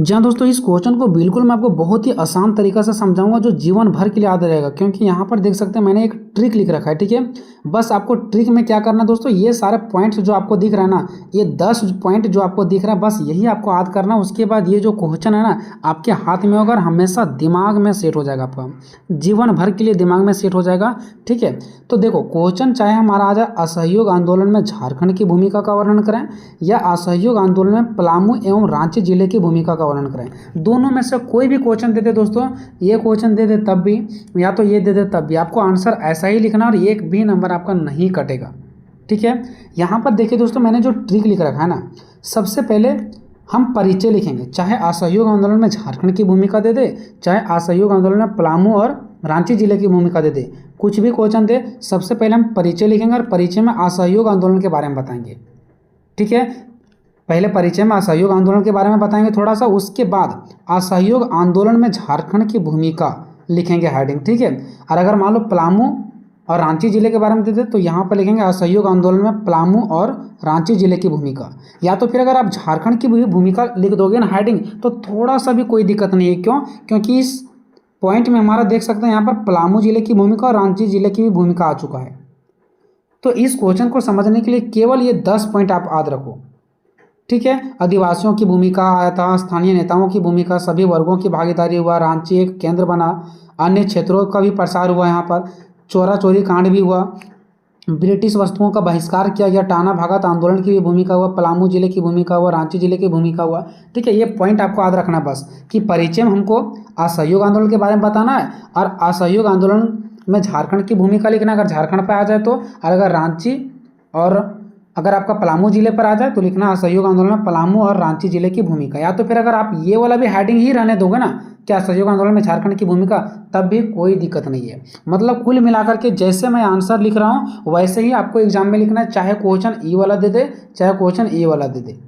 जी हाँ दोस्तों, इस क्वेश्चन को बिल्कुल मैं आपको बहुत ही आसान तरीका से समझाऊंगा जो जीवन भर के लिए याद रहेगा। क्योंकि यहाँ पर देख सकते हैं मैंने एक ट्रिक लिख रखा है, ठीक है। बस आपको ट्रिक में क्या करना है दोस्तों, ये सारे पॉइंट्स जो आपको दिख रहा है ना, ये 10 पॉइंट जो आपको दिख रहा है, बस यही आपको याद करना है। उसके बाद ये जो क्वेश्चन है ना, आपके हाथ में होगा और हमेशा दिमाग में सेट हो जाएगा, आपका जीवन भर के लिए दिमाग में सेट हो जाएगा, ठीक है। तो देखो, क्वेश्चन चाहे हमारा आ जाए असहयोग आंदोलन में झारखंड की भूमिका का वर्णन करें या असहयोग आंदोलन में पलामू एवं रांची जिले की भूमिका का वर्णन करें, दोनों में से कोई भी क्वेश्चन दे दे दोस्तों, ये क्वेश्चन दे दे तब भी या तो ये दे दे तब भी, आपको आंसर ऐसा ही लिखना और एक भी नंबर आपका नहीं कटेगा, ठीक है। यहाँ पर देखिए दोस्तों, मैंने जो ट्रिक लिख रखा है ना, सबसे पहले हम परिचय लिखेंगे, चाहे असहयोग आंदोलन में झारखंड की भूमिका दे दे, चाहे असहयोग आंदोलन में पलामू और रांची जिले की भूमिका दे दे, कुछ भी क्वेश्चन दे, सबसे पहले हम परिचय लिखेंगे और परिचय में असहयोग आंदोलन के बारे में बताएंगे, ठीक है। पहले परिचय में असहयोग आंदोलन के बारे में बताएंगे थोड़ा सा, उसके बाद असहयोग आंदोलन में झारखंड की भूमिका लिखेंगे हेडिंग, ठीक है। और अगर मान लो पलामू और रांची जिले के बारे में देते तो यहाँ पर लिखेंगे असहयोग आंदोलन में पलामू और रांची जिले की भूमिका। या तो फिर अगर आप झारखंड की भी भूमिका लिख दोगे ना हेडिंग, तो थोड़ा सा भी कोई दिक्कत नहीं है। क्यों? क्योंकि इस पॉइंट में हमारा देख सकते हैं यहाँ पर पलामू जिले की भूमिका और रांची जिले की भी भूमिका आ चुका है। तो इस क्वेश्चन को समझने के लिए केवल ये 10 पॉइंट आप याद रखो, ठीक है। आदिवासियों की भूमिका आया था, स्थानीय नेताओं की भूमिका, सभी वर्गों की भागीदारी हुआ, रांची एक केंद्र बना, अन्य क्षेत्रों का भी प्रसार हुआ, यहाँ पर चोरा चोरी कांड भी हुआ, ब्रिटिश वस्तुओं का बहिष्कार किया गया, टाना भागत आंदोलन की भी भूमिका हुआ, पलामू जिले की भूमिका हुआ, रांची जिले की भूमिका हुआ, ठीक है। ये पॉइंट आपको याद रखना बस कि परिचय में हमको असहयोग आंदोलन के बारे में बताना है और असहयोग आंदोलन में झारखंड की भूमिका लिखना अगर झारखंड पर आ जाए तो, और अगर रांची और अगर आपका पलामू जिले पर आ जाए तो लिखना असहयोग आंदोलन में पलामू और रांची जिले की भूमिका। या तो फिर अगर आप ये वाला भी हेडिंग ही रहने दोगे ना, क्या असहयोग आंदोलन में झारखंड की भूमिका, तब भी कोई दिक्कत नहीं है। मतलब कुल मिलाकर के जैसे मैं आंसर लिख रहा हूँ वैसे ही आपको एग्जाम में लिखना है, चाहे क्वेश्चन ई वाला दे दे चाहे क्वेश्चन ए वाला दे दे,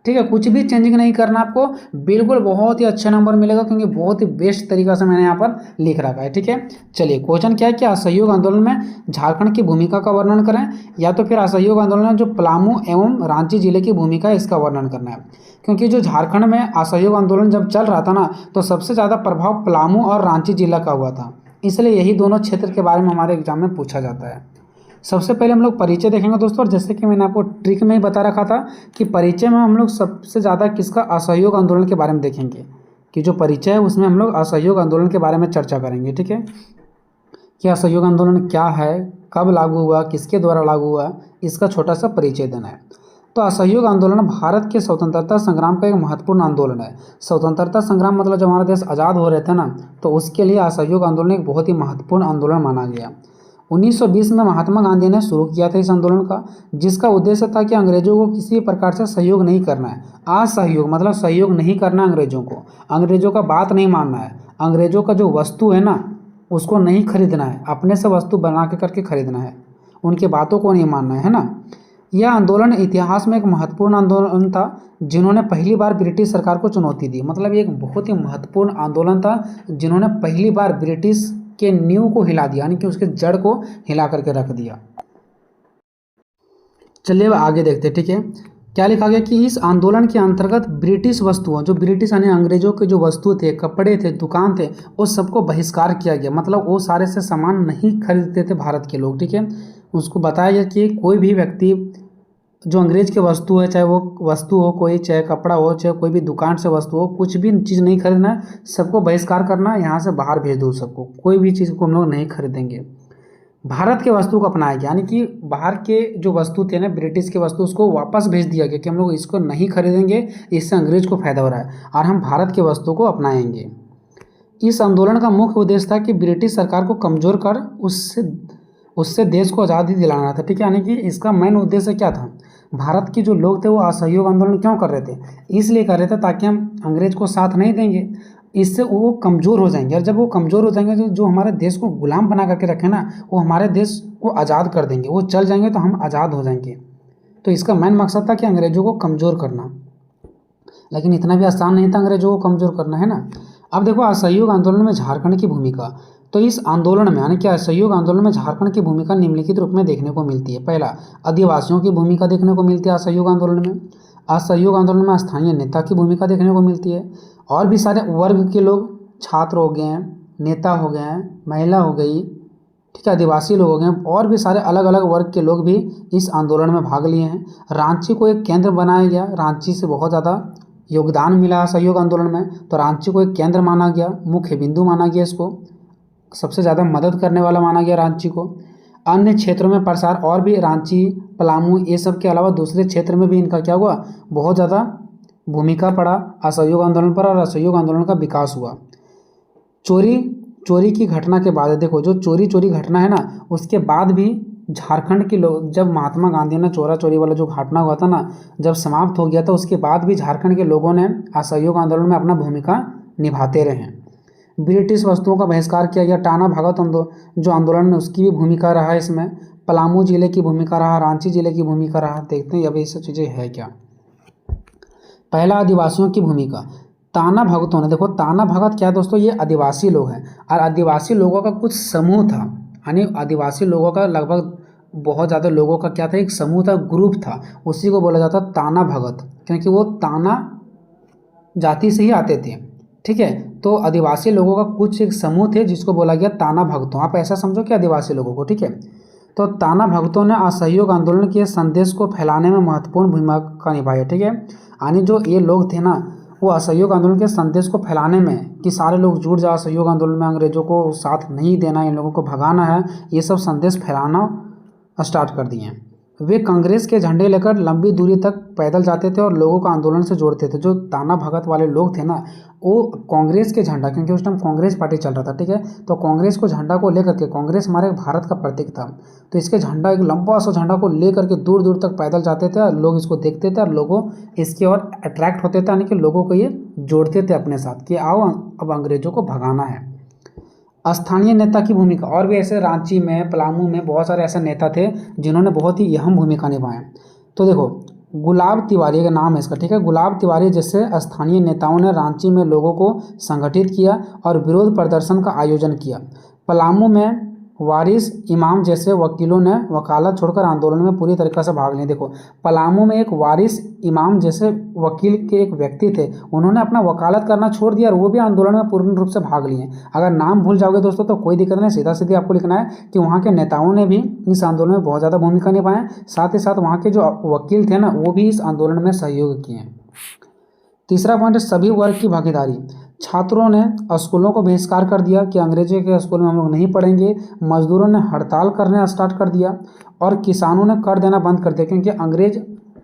ठीक है। कुछ भी चेंजिंग नहीं करना आपको, बिल्कुल बहुत ही अच्छा नंबर मिलेगा क्योंकि बहुत ही बेस्ट तरीका से मैंने यहाँ पर लिख रखा है, ठीक है। चलिए, क्वेश्चन क्या है कि असहयोग आंदोलन में झारखंड की भूमिका का वर्णन करें, या तो फिर असहयोग आंदोलन में जो पलामू एवं रांची जिले की भूमिका है इसका वर्णन करना है। क्योंकि जो झारखंड में असहयोग आंदोलन जब चल रहा था ना, तो सबसे ज़्यादा प्रभाव पलामू और रांची जिला का हुआ था, इसलिए यही दोनों क्षेत्र के बारे में हमारे एग्जाम में पूछा जाता है। सबसे पहले हम लोग परिचय देखेंगे दोस्तों, और जैसे कि मैंने आपको ट्रिक में ही बता रखा था कि परिचय में हम लोग सबसे ज़्यादा किसका, असहयोग आंदोलन के बारे में देखेंगे, कि जो परिचय है उसमें हम लोग असहयोग आंदोलन के बारे में चर्चा करेंगे, ठीक है। कि असहयोग आंदोलन क्या है, कब लागू हुआ, किसके द्वारा लागू हुआ, इसका छोटा सा परिचय देना है। तो असहयोग आंदोलन भारत के स्वतंत्रता संग्राम का एक महत्वपूर्ण आंदोलन है। स्वतंत्रता संग्राम मतलब जब हमारा देश आज़ाद हो रहे थे ना, तो उसके लिए असहयोग आंदोलन एक बहुत ही महत्वपूर्ण आंदोलन माना गया। 1920 में महात्मा गांधी ने शुरू किया था इस आंदोलन का, जिसका उद्देश्य था कि अंग्रेजों को किसी प्रकार से सहयोग नहीं करना है। असहयोग मतलब सहयोग नहीं करना अंग्रेजों को, अंग्रेजों का बात नहीं मानना है, अंग्रेजों का जो वस्तु है ना उसको नहीं खरीदना है, अपने से वस्तु बना के करके खरीदना है, उनकी बातों को नहीं मानना है ना। यह आंदोलन इतिहास में एक महत्वपूर्ण आंदोलन था जिन्होंने पहली बार ब्रिटिश सरकार को चुनौती दी। मतलब ये एक बहुत ही महत्वपूर्ण आंदोलन था जिन्होंने पहली बार ब्रिटिश के नींव को हिला दिया, यानी कि उसके जड़ को हिला करके रख दिया। चलिए अब आगे देखते हैं, ठीक है। क्या लिखा गया कि इस आंदोलन के अंतर्गत ब्रिटिश वस्तुओं, जो ब्रिटिश यानी अंग्रेजों के जो वस्तु थे, कपड़े थे, दुकान थे, उस सबको बहिष्कार किया गया। मतलब वो सारे से सामान नहीं खरीदते थे भारत के लोग, ठीक है। उसको बताया गया कि कोई भी व्यक्ति जो अंग्रेज के वस्तु है, चाहे वो वस्तु हो कोई, चाहे कपड़ा हो, चाहे कोई भी दुकान से वस्तु हो, कुछ भी चीज़ नहीं खरीदना है, सबको बहिष्कार करना है, यहाँ से बाहर भेज दो सबको, कोई भी चीज़ को हम लोग नहीं खरीदेंगे। भारत के वस्तु को अपनाया गया, यानी कि बाहर के जो वस्तु थे ना, ब्रिटिश के वस्तु, उसको वापस भेज दिया गया कि हम लोग इसको नहीं खरीदेंगे, इससे अंग्रेज को फायदा हो रहा है और हम भारत के वस्तु को अपनाएंगे। इस आंदोलन का मुख्य उद्देश्य था कि ब्रिटिश सरकार को कमज़ोर कर उससे देश को आज़ादी दिलाना था, ठीक है। यानी कि इसका मेन उद्देश्य क्या था, भारत के जो लोग थे वो असहयोग आंदोलन क्यों कर रहे थे, इसलिए कर रहे थे ताकि हम अंग्रेज को साथ नहीं देंगे, इससे वो कमज़ोर हो जाएंगे, और जब वो कमज़ोर हो जाएंगे तो जो हमारे देश को गुलाम बना करके रखे ना, वो हमारे देश को आज़ाद कर देंगे, वो चल जाएंगे तो हम आज़ाद हो जाएंगे। तो इसका मेन मकसद था कि अंग्रेज़ों को कमज़ोर करना, लेकिन इतना भी आसान नहीं था अंग्रेजों को कमज़ोर करना, है ना। अब देखो असहयोग आंदोलन में झारखंड की भूमिका, तो इस आंदोलन में यानी कि असहयोग आंदोलन में झारखंड की भूमिका निम्नलिखित रूप में देखने को मिलती है। पहला, आदिवासियों की भूमिका देखने को मिलती है असहयोग आंदोलन में। असहयोग आंदोलन में स्थानीय नेता की भूमिका देखने को मिलती है। और भी सारे वर्ग के लोग, छात्र हो गए हैं, नेता हो गए हैं, महिला हो गई, ठीक है, आदिवासी लोग हो गए हैं, और भी सारे अलग अलग वर्ग के लोग भी इस आंदोलन में भाग लिए हैं। रांची को एक केंद्र बनाया गया, रांची से बहुत ज़्यादा योगदान मिला असहयोग आंदोलन में, तो रांची को एक केंद्र माना गया, मुख्य बिंदु माना गया, इसको सबसे ज़्यादा मदद करने वाला माना गया रांची को। अन्य क्षेत्रों में प्रसार, और भी रांची, पलामू, ये सब के अलावा दूसरे क्षेत्र में भी इनका क्या हुआ, बहुत ज़्यादा भूमिका पड़ा असहयोग आंदोलन पर, और असहयोग आंदोलन का विकास हुआ। चोरी की घटना के बाद देखो, जो चोरी घटना है ना, उसके बाद भी झारखंड के लोग, जब महात्मा गांधी ने चोरी वाला जो घटना हुआ था ना, जब समाप्त हो गया था, उसके बाद भी झारखंड के लोगों ने असहयोग आंदोलन में अपना भूमिका निभाते रहे। ब्रिटिश वस्तुओं का बहिष्कार किया गया, टाना भगत जो आंदोलन है उसकी भी भूमिका रहा है इसमें, पलामू जिले की भूमिका रहा, रांची जिले की भूमिका रहा। देखते हैं अब ये सब चीज़ें है क्या। पहला, आदिवासियों की भूमिका। ताना भगतों ने, देखो ताना भगत क्या है दोस्तों, ये आदिवासी लोग हैं, और आदिवासी लोगों का कुछ समूह था, यानी आदिवासी लोगों का लगभग बहुत ज़्यादा लोगों का क्या था, एक समूह था, ग्रुप था, उसी को बोला जाता ताना भगत, क्योंकि वो ताना जाति से ही आते थे, ठीक है। तो आदिवासी लोगों का कुछ एक समूह थे जिसको बोला गया ताना भगतों। आप ऐसा समझो कि आदिवासी लोगों को, ठीक है। तो ताना भगतों ने असहयोग आंदोलन के संदेश को फैलाने में महत्वपूर्ण भूमिका निभाई, ठीक है। यानी जो ये लोग थे ना, वो असहयोग आंदोलन के संदेश को फैलाने में, कि सारे लोग जुट जाओ असहयोग आंदोलन में, अंग्रेजों को साथ नहीं देना, इन लोगों को भगाना है, ये सब संदेश फैलाना स्टार्ट कर दिए। वे कांग्रेस के झंडे लेकर लंबी दूरी तक पैदल जाते थे और लोगों को आंदोलन से जोड़ते थे। जो ताना भगत वाले लोग थे ना, वो कांग्रेस के झंडा, क्योंकि उस टाइम कांग्रेस पार्टी चल रहा था, ठीक है, तो कांग्रेस को झंडा को लेकर के, कांग्रेस हमारे भारत का प्रतीक था, तो इसके झंडा, एक लंबा सा झंडा को लेकर के दूर दूर तक पैदल जाते थे, और लोग इसको देखते थे और लोगों इसके और अट्रैक्ट होते थे, यानी कि लोगों को ये जोड़ते थे अपने साथ कि आओ अब अंग्रेजों को भगाना है। स्थानीय नेता की भूमिका, और भी ऐसे रांची में, पलामू में बहुत सारे ऐसे नेता थे जिन्होंने बहुत ही अहम भूमिका निभाए। तो देखो, गुलाब तिवारी का नाम है इसका, ठीक है, गुलाब तिवारी जैसे स्थानीय नेताओं ने रांची में लोगों को संगठित किया और विरोध प्रदर्शन का आयोजन किया। पलामू में वारिस इमाम जैसे वकीलों ने वकालत छोड़कर आंदोलन में पूरी तरीके से भाग लिया। देखो, पलामू में एक वारिस इमाम जैसे वकील के एक व्यक्ति थे, उन्होंने अपना वकालत करना छोड़ दिया और वो भी आंदोलन में पूर्ण रूप से भाग लिए। अगर नाम भूल जाओगे दोस्तों तो कोई दिक्कत नहीं, सीधा सीधी आपको लिखना है कि वहाँ के नेताओं ने भी इस आंदोलन में बहुत ज़्यादा भूमिका निभाएं, साथ ही साथ वहाँ के जो वकील थे ना, वो भी इस आंदोलन में सहयोग किए। तीसरा पॉइंट है सभी वर्ग की भागीदारी। छात्रों ने स्कूलों को बहिष्कार कर दिया कि अंग्रेजी के स्कूल में हम लोग नहीं पढ़ेंगे। मजदूरों ने हड़ताल करना स्टार्ट कर दिया और किसानों ने कर देना बंद कर दिया, क्योंकि अंग्रेज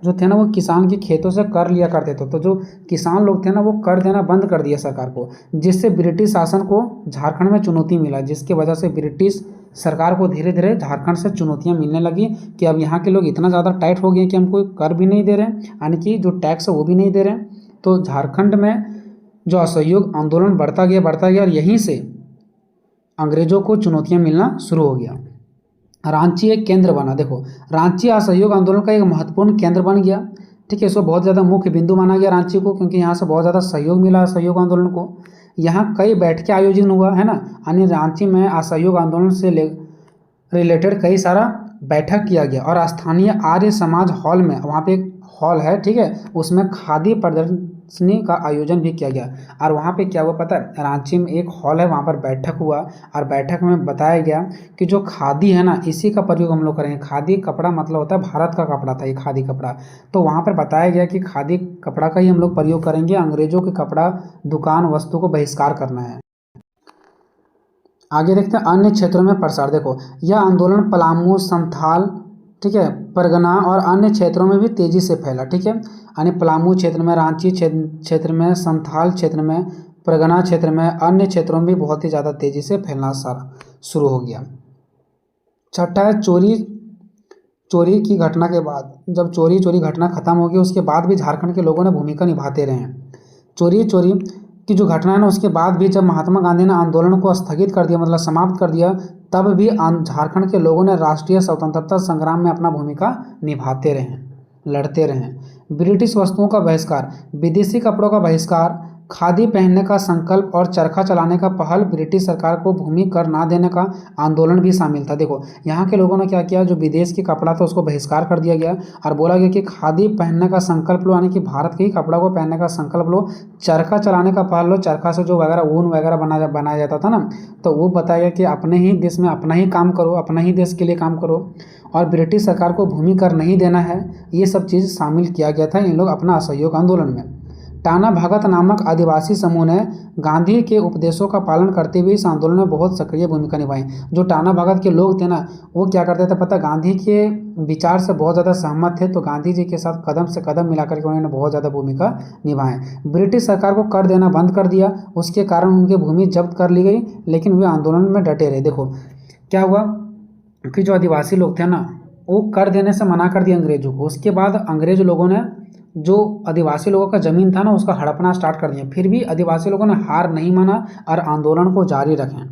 जो थे ना, वो किसान के खेतों से कर लिया करते थे। तो जो किसान लोग थे ना, वो कर देना बंद कर दिया सरकार को, जिससे ब्रिटिश शासन को झारखंड में चुनौती मिला, जिसकी वजह से ब्रिटिश सरकार को धीरे धीरे झारखंड से चुनौतियां मिलने लगी कि अब यहाँ के लोग इतना ज़्यादा टाइट हो गए कि हमको कर भी नहीं दे रहे, यानी कि जो टैक्स है वो भी नहीं दे रहे। तो झारखंड में जो असहयोग आंदोलन बढ़ता गया और यहीं से अंग्रेजों को चुनौतियां मिलना शुरू हो गया। रांची एक केंद्र बना। देखो, रांची असहयोग आंदोलन का एक महत्वपूर्ण केंद्र बन गया, ठीक है। इसको बहुत ज़्यादा मुख्य बिंदु माना गया रांची को, क्योंकि यहाँ से बहुत ज़्यादा सहयोग मिला असहयोग आंदोलन को। यहाँ कई बैठकें आयोजित हुआ है ना, यानी रांची में असहयोग आंदोलन से रिलेटेड कई सारा बैठक किया गया। और स्थानीय आर्य समाज हॉल में, वहाँ पे एक हॉल है, ठीक है, उसमें खादी प्रदर्शनी का आयोजन भी किया गया। और वहाँ पे क्या हुआ पता है, रांची में एक हॉल है, वहाँ पर बैठक हुआ और बैठक में बताया गया कि जो खादी है ना, इसी का प्रयोग हम लोग करेंगे। खादी कपड़ा मतलब होता है भारत का कपड़ा था ये खादी कपड़ा, तो वहाँ पर बताया गया कि खादी कपड़ा का ही हम लोग प्रयोग करेंगे, अंग्रेजों के कपड़ा दुकान वस्तु को बहिष्कार करना है। आगे देखते हैं अन्य क्षेत्रों में प्रसार। देखो, यह आंदोलन पलामू, संथाल, ठीक है, परगना और अन्य क्षेत्रों में भी तेजी से फैला, ठीक है। यानी पलामू क्षेत्र में, रांची क्षेत्र में, संथाल क्षेत्र में, परगना क्षेत्र में, अन्य क्षेत्रों में भी बहुत ही ज़्यादा तेजी से फैलना शुरू हो गया। छठा है चोरी की घटना के बाद। जब चोरी घटना खत्म हो गई, उसके बाद भी झारखंड के लोगों ने भूमिका निभाते रहे हैं। चोरी की जो घटना है ना, उसके बाद भी जब महात्मा गांधी ने आंदोलन को स्थगित कर दिया, मतलब समाप्त कर दिया, तब भी झारखंड के लोगों ने राष्ट्रीय स्वतंत्रता संग्राम में अपना भूमिका निभाते रहे, लड़ते रहे। ब्रिटिश वस्तुओं का बहिष्कार, विदेशी कपड़ों का बहिष्कार, खादी पहनने का संकल्प और चरखा चलाने का पहल, ब्रिटिश सरकार को भूमि कर ना देने का आंदोलन भी शामिल था। देखो यहाँ के लोगों ने क्या किया, जो विदेश की कपड़ा था उसको बहिष्कार कर दिया गया और बोला गया कि खादी पहनने का संकल्प लो, यानी कि भारत के ही कपड़ा को पहनने का संकल्प लो, चरखा चलाने का पहल लो। चरखा से जो वगैरह ऊन वगैरह बनाया जाता था ना, तो वो बताया गया कि अपने ही देश में अपना ही काम करो, अपना ही देश के लिए काम करो, और ब्रिटिश सरकार को भूमि कर नहीं देना है। ये सब चीज़ शामिल किया गया था इन लोग अपना असहयोग आंदोलन में। टाना भगत नामक आदिवासी समूह ने गांधी के उपदेशों का पालन करते हुए इस आंदोलन में बहुत सक्रिय भूमिका निभाई। जो टाना भगत के लोग थे ना, वो क्या करते थे पता, गांधी के विचार से बहुत ज़्यादा सहमत थे, तो गांधी जी के साथ कदम से कदम मिलाकर के उन्होंने बहुत ज़्यादा भूमिका निभाए। ब्रिटिश सरकार को कर देना बंद कर दिया, उसके कारण उनकी भूमि जब्त कर ली गई, लेकिन वे आंदोलन में डटे रहे। देखो क्या हुआ कि जो आदिवासी लोग थे ना, वो कर देने से मना कर दिया अंग्रेजों को। उसके बाद अंग्रेज लोगों ने जो आदिवासी लोगों का ज़मीन था ना, उसका हड़पना स्टार्ट कर दिया। फिर भी आदिवासी लोगों ने हार नहीं माना और आंदोलन को जारी रखें।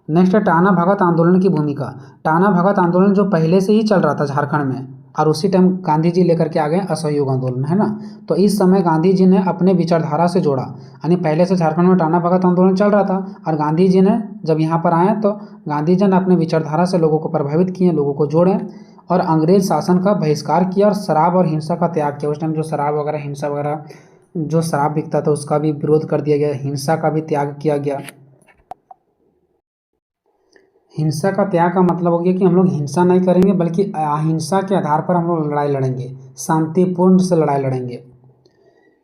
नेक्स्ट है टाना भगत आंदोलन की भूमिका। टाना भगत आंदोलन जो पहले से ही चल रहा था झारखंड में, और उसी टाइम गांधी जी लेकर के आ गए असहयोग आंदोलन, है ना। तो इस समय गांधी जी ने अपने विचारधारा से जोड़ा, यानी पहले से झारखंड में टाना भगत आंदोलन चल रहा था, और गांधी जी ने जब यहाँ पर आए तो गांधी जी ने अपने विचारधारा से लोगों को प्रभावित किए, लोगों को जोड़े और अंग्रेज शासन का बहिष्कार किया और शराब और हिंसा का त्याग किया। उस टाइम जो शराब वगैरह, हिंसा वगैरह, जो शराब बिकता था उसका भी विरोध कर दिया गया, हिंसा का भी त्याग किया गया। हिंसा का त्याग का मतलब हो गया कि हम लोग हिंसा नहीं करेंगे, बल्कि अहिंसा के आधार पर हम लोग लड़ाई लड़ेंगे, शांतिपूर्ण से लड़ाई लड़ेंगे।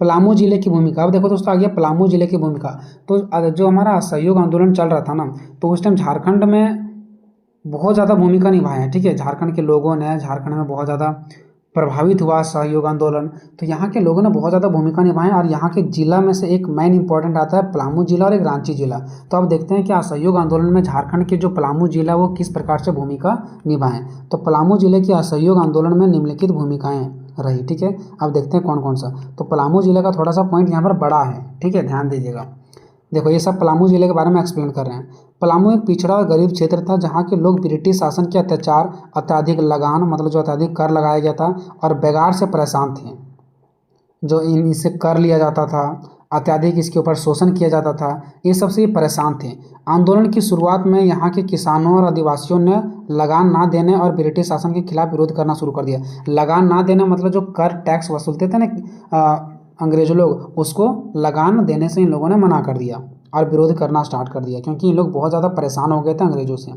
पलामू जिले की भूमिका, अब देखो दोस्तों आ गया पलामू जिले की भूमिका। तो जो हमारा असहयोग आंदोलन चल रहा था ना, तो उस टाइम झारखंड में बहुत ज़्यादा भूमिका निभाए हैं, ठीक है। झारखंड के लोगों ने, झारखंड में बहुत ज़्यादा प्रभावित हुआ सहयोग आंदोलन, तो यहाँ के लोगों ने बहुत ज़्यादा भूमिका निभाई। और यहाँ के जिला में से एक मेन इंपॉर्टेंट आता है पलामू जिला और एक रांची जिला। तो अब देखते हैं कि असहयोग आंदोलन में झारखंड के जो पलामू जिला वो किस प्रकार से भूमिका निभाएं। तो पलामू जिले के असहयोग आंदोलन में निम्नलिखित भूमिकाएं रही, ठीक है। अब देखते हैं कौन कौन सा। तो पलामू जिले का थोड़ा सा पॉइंट यहाँ पर बड़ा है, ठीक है, ध्यान दीजिएगा। देखो ये सब पलामू जिले के बारे में एक्सप्लेन कर रहे हैं। पलामू एक पिछड़ा और गरीब क्षेत्र था, जहाँ के लोग ब्रिटिश शासन के अत्याचार, अत्यधिक लगान, मतलब जो अत्यधिक कर लगाया गया था, और बेगार से परेशान थे। जो इनसे कर लिया जाता था, अत्यधिक इसके ऊपर शोषण किया जाता था, ये सबसे ये परेशान थे। आंदोलन की शुरुआत में यहाँ के किसानों और आदिवासियों ने लगान ना देने और ब्रिटिश शासन के खिलाफ विरोध करना शुरू कर दिया। लगान ना देना मतलब जो कर टैक्स वसूलते थे ना अंग्रेज लोग, उसको लगान देने से इन लोगों ने मना कर दिया और विरोध करना स्टार्ट कर दिया, क्योंकि इन लोग बहुत ज़्यादा परेशान हो गए थे अंग्रेजों से।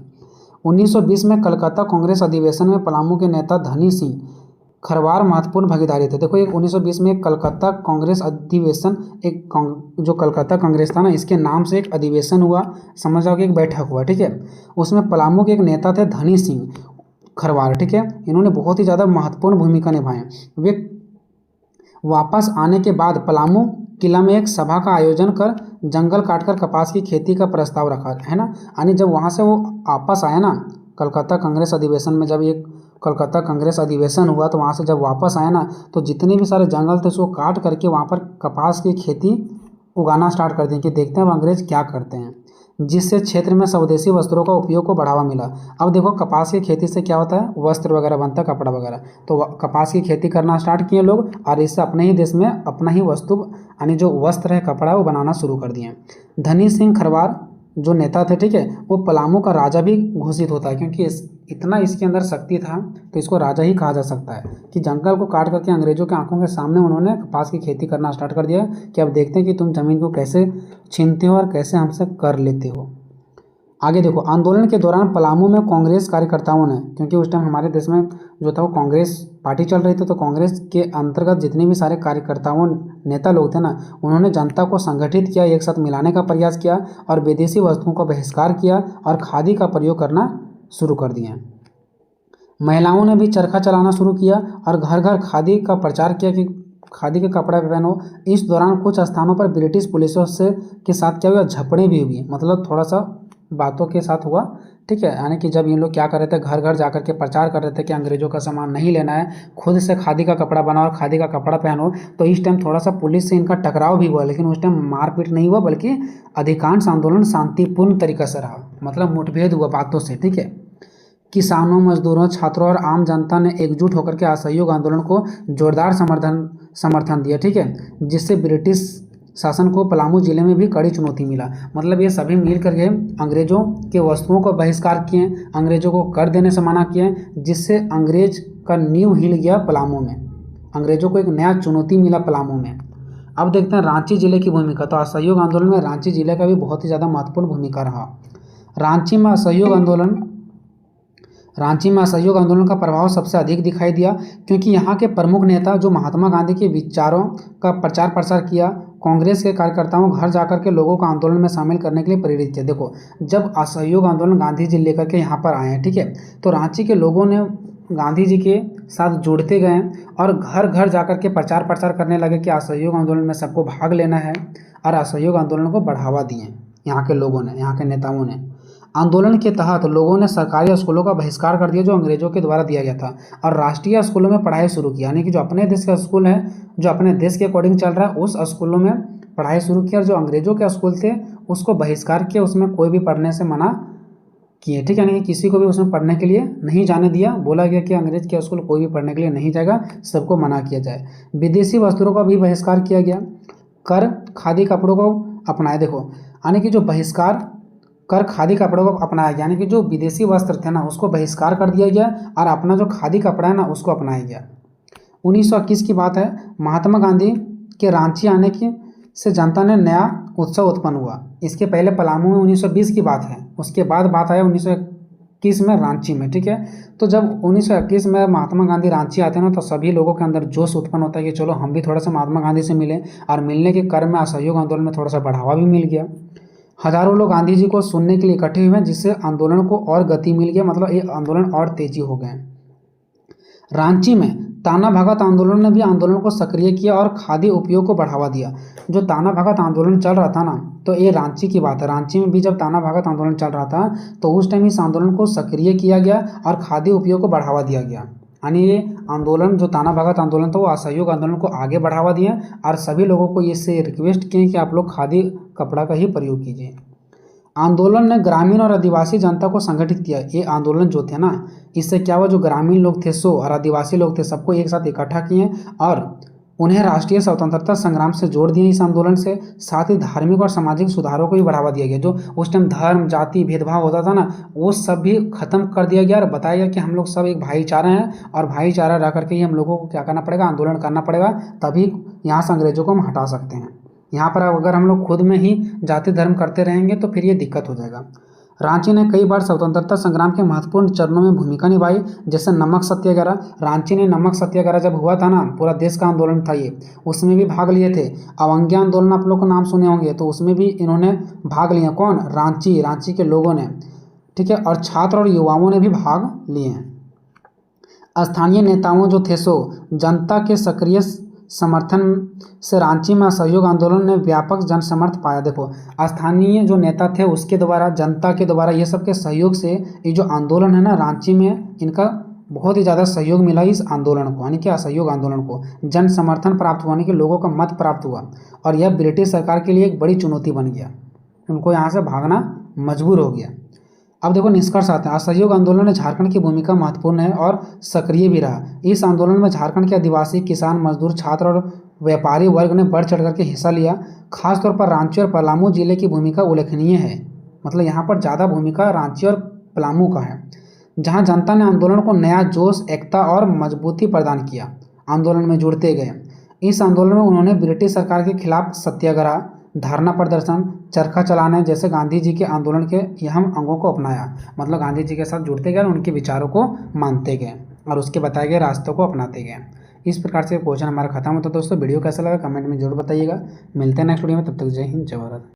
1920 में कलकत्ता कांग्रेस अधिवेशन में पलामू के नेता धनी सिंह खरवार महत्वपूर्ण भागीदारी थे। देखो एक 1920 में एक कलकत्ता कांग्रेस अधिवेशन, जो कलकत्ता कांग्रेस था ना, इसके नाम से एक अधिवेशन हुआ, समझ जाओ कि एक बैठक हुआ, ठीक है। उसमें पलामू के एक नेता थे धनी सिंह खरवार, ठीक है। इन्होंने बहुत ही ज़्यादा महत्वपूर्ण भूमिका निभाई। वे वापस आने के बाद पलामू किला में एक सभा का आयोजन कर जंगल काटकर कपास की खेती का प्रस्ताव रखा, है ना। यानी जब वहाँ से वो वापस आया ना, कलकत्ता कांग्रेस अधिवेशन में, जब ये कलकत्ता कांग्रेस अधिवेशन हुआ, तो वहाँ से जब वापस आया ना, तो जितने भी सारे जंगल थे उसको काट करके वहाँ पर कपास की खेती उगाना स्टार्ट कर दिए कि देखते हैं अब अंग्रेज क्या करते हैं, जिससे क्षेत्र में स्वदेशी वस्त्रों का उपयोग को बढ़ावा मिला। अब देखो कपास की खेती से क्या होता है, वस्त्र वगैरह बनता है, कपड़ा वगैरह। तो कपास की खेती करना स्टार्ट किए लोग, और इससे अपने ही देश में अपना ही वस्तु, यानी जो वस्त्र है, कपड़ा है, वो बनाना शुरू कर दिए। धनी सिंह खरवार जो नेता थे, ठीक है, वो पलामू का राजा भी घोषित होता है, क्योंकि इतना इसके अंदर शक्ति था, तो इसको राजा ही कहा जा सकता है कि जंगल को काट करके अंग्रेजों के आंखों के सामने उन्होंने कपास की खेती करना स्टार्ट कर दिया कि अब देखते हैं कि तुम ज़मीन को कैसे छीनते हो और कैसे हमसे कर लेते हो। आगे देखो, आंदोलन के दौरान पलामू में कांग्रेस कार्यकर्ताओं ने, क्योंकि उस टाइम हमारे देश में जो था वो कांग्रेस पार्टी चल रही थी, तो कांग्रेस के अंतर्गत जितने भी सारे कार्यकर्ताओं, नेता लोग थे ना, उन्होंने जनता को संगठित किया, एक साथ मिलाने का प्रयास किया और विदेशी वस्तुओं का बहिष्कार किया और खादी का प्रयोग करना शुरू कर दिया। महिलाओं ने भी चरखा चलाना शुरू किया और घर घर खादी का प्रचार किया कि खादी के कपड़े पहनो। इस दौरान कुछ स्थानों पर ब्रिटिश पुलिसों से के साथ क्या हुआ, झपड़े भी हुई, मतलब थोड़ा सा बातों के साथ हुआ, ठीक है। यानी कि जब ये लोग क्या कर रहे थे, घर घर जाकर के प्रचार कर रहे थे कि अंग्रेजों का सामान नहीं लेना है, खुद से खादी का कपड़ा बनाओ और खादी का कपड़ा पहनो, तो इस टाइम थोड़ा सा पुलिस से इनका टकराव भी हुआ, लेकिन उस टाइम मारपीट नहीं हुआ, बल्कि अधिकांश आंदोलन शांतिपूर्ण तरीके से रहा, मतलब मुठभेड़ हुआ बातों से, ठीक है। किसानों, मजदूरों, छात्रों और आम जनता ने एकजुट होकर के असहयोग आंदोलन को जोरदार समर्थन दिया, ठीक है, जिससे ब्रिटिश शासन को पलामू जिले में भी कड़ी चुनौती मिला। मतलब ये सभी मिल करके अंग्रेजों के वस्तुओं को बहिष्कार किए, अंग्रेजों को कर देने से मना किए, जिससे अंग्रेज का नींव हिल गया पलामू में। अंग्रेजों को एक नया चुनौती मिला पलामू में। अब देखते हैं रांची जिले की भूमिका। तो असहयोग आंदोलन में रांची जिले का भी बहुत ही ज़्यादा महत्वपूर्ण भूमिका रहा। रांची में असहयोग आंदोलन का प्रभाव सबसे अधिक दिखाई दिया, क्योंकि यहाँ के प्रमुख नेता जो महात्मा गांधी के विचारों का प्रचार प्रसार किया, कांग्रेस के कार्यकर्ताओं घर जाकर के लोगों को आंदोलन में शामिल करने के लिए प्रेरित किया। देखो, जब असहयोग आंदोलन गांधी जी लेकर के यहाँ पर आए हैं, ठीक है, तो रांची के लोगों ने गांधी जी के साथ जुड़ते गए और घर घर जाकर के प्रचार प्रसार करने लगे कि असहयोग आंदोलन में सबको भाग लेना है, और असहयोग आंदोलन को बढ़ावा दिए यहाँ के लोगों ने, यहाँ के नेताओं ने। आंदोलन के तहत लोगों ने सरकारी स्कूलों का बहिष्कार कर दिया जो अंग्रेजों के द्वारा दिया गया था, और राष्ट्रीय स्कूलों में पढ़ाई शुरू की। यानी कि जो अपने देश का स्कूल है, जो अपने देश के अकॉर्डिंग चल रहा है, उस स्कूलों में पढ़ाई शुरू की, और जो अंग्रेजों के स्कूल थे उसको बहिष्कार किया, उसमें कोई भी पढ़ने से मना किए। ठीक है, यानी कि किसी को भी उसमें पढ़ने के लिए नहीं जाने दिया। बोला गया कि अंग्रेज के स्कूल कोई भी पढ़ने के लिए नहीं जाएगा, सबको मना किया जाए। विदेशी वस्त्रों का भी बहिष्कार किया गया। कर खादी कपड़ों को अपनाए। देखो, यानी कि जो बहिष्कार कर खादी कपड़ों को अपनाया, यानी कि जो विदेशी वस्त्र थे ना उसको बहिष्कार कर दिया गया, और अपना जो खादी कपड़ा है ना उसको अपनाया गया। 1921 की बात है। महात्मा गांधी के रांची आने की से जनता ने नया उत्सव उत्पन्न हुआ। इसके पहले पलामू में 1920 की बात है, उसके बाद बात आया 1921 में रांची में। ठीक है, तो जब 1921 में महात्मा गांधी रांची आते हैं ना, तो सभी लोगों के अंदर जोश उत्पन्न होता है कि चलो हम भी थोड़ा सा महात्मा गांधी से मिलें, और मिलने के क्रम में असहयोग आंदोलन में थोड़ा सा बढ़ावा भी मिल गया। हजारों लोग गांधी जी को सुनने के लिए इकट्ठे हुए, जिससे आंदोलन को और गति मिल गया। मतलब ये आंदोलन और तेजी हो गए। रांची में ताना भगत आंदोलन ने भी आंदोलन को सक्रिय किया और खादी उपयोग को बढ़ावा दिया। जो ताना भगत आंदोलन चल रहा था ना, तो ये रांची की बात है। रांची में भी जब ताना भगत आंदोलन चल रहा था, तो उस टाइम इस आंदोलन को सक्रिय किया गया और खादी उपयोग को बढ़ावा दिया गया। यानी ये आंदोलन जो ताना भगत आंदोलन था, वो असहयोग आंदोलन को आगे बढ़ावा दिए, और सभी लोगों को इससे रिक्वेस्ट किए कि आप लोग खादी कपड़ा का ही प्रयोग कीजिए। आंदोलन ने ग्रामीण और आदिवासी जनता को संगठित किया। ये आंदोलन जो थे ना, इससे क्या हुआ, जो ग्रामीण लोग थे और आदिवासी लोग थे, सबको एक साथ इकट्ठा किए और उन्हें राष्ट्रीय स्वतंत्रता संग्राम से जोड़ दिए इस आंदोलन से। साथ ही धार्मिक और सामाजिक सुधारों को भी बढ़ावा दिया गया। जो उस टाइम धर्म जाति भेदभाव होता था ना, वो सब भी खत्म कर दिया गया, और बताया गया कि हम लोग सब एक भाईचारा हैं, और भाईचारा रह करके ही हम लोगों को क्या करना पड़ेगा, आंदोलन करना पड़ेगा, तभी यहाँ से अंग्रेजों को हम हटा सकते हैं। यहाँ पर अगर हम लोग खुद में ही जाति धर्म करते रहेंगे तो फिर ये दिक्कत हो जाएगा। रांची ने कई बार स्वतंत्रता संग्राम के महत्वपूर्ण चरणों में भूमिका निभाई, जैसे नमक सत्याग्रह। रांची ने नमक सत्याग्रह जब हुआ था ना, पूरा देश का आंदोलन था ये, उसमें भी भाग लिए थे। अवंग्या आंदोलन आप लोग को नाम सुने होंगे, तो उसमें भी इन्होंने भाग लिया। कौन? रांची के लोगों ने। ठीक है, और छात्र और युवाओं ने भी भाग लिए। स्थानीय नेताओं जो थे जनता के सक्रिय समर्थन से रांची में असहयोग आंदोलन ने व्यापक जनसमर्थ पाया। देखो, स्थानीय जो नेता थे उसके द्वारा, जनता के द्वारा, ये सब के सहयोग से ये जो आंदोलन है ना, रांची में इनका बहुत ही ज़्यादा सहयोग मिला इस आंदोलन को, यानी कि असहयोग आंदोलन को। जन समर्थन प्राप्त हुआ, यानी कि लोगों का मत प्राप्त हुआ, और यह ब्रिटिश सरकार के लिए एक बड़ी चुनौती बन गया। उनको यहाँ से भागना मजबूर हो गया। अब देखो, निष्कर्ष आते हैं। असहयोग आंदोलन में झारखंड की भूमिका महत्वपूर्ण है और सक्रिय भी रहा। इस आंदोलन में झारखंड के आदिवासी, किसान, मजदूर, छात्र और व्यापारी वर्ग ने बढ़ चढ़ करके हिस्सा लिया। खासतौर पर रांची और पलामू जिले की भूमिका उल्लेखनीय है। मतलब यहाँ पर ज़्यादा भूमिका रांची और पलामू का है, जहाँ जनता ने आंदोलन को नया जोश, एकता और मजबूती प्रदान किया। आंदोलन में जुड़ते गए। इस आंदोलन में उन्होंने ब्रिटिश सरकार के खिलाफ सत्याग्रह, धरना प्रदर्शन, चरखा चलाने जैसे गांधी जी के आंदोलन के अहम अंगों को अपनाया। मतलब गांधी जी के साथ जुड़ते गए, उनके विचारों को मानते गए और उसके बताए गए रास्तों को अपनाते गए। इस प्रकार से क्वेश्चन हमारा खत्म होता है। दोस्तों, वीडियो कैसा लगा कमेंट में जरूर बताइएगा। मिलते हैं नेक्स्ट वीडियो में, तब तक जय हिंद, जय भारत।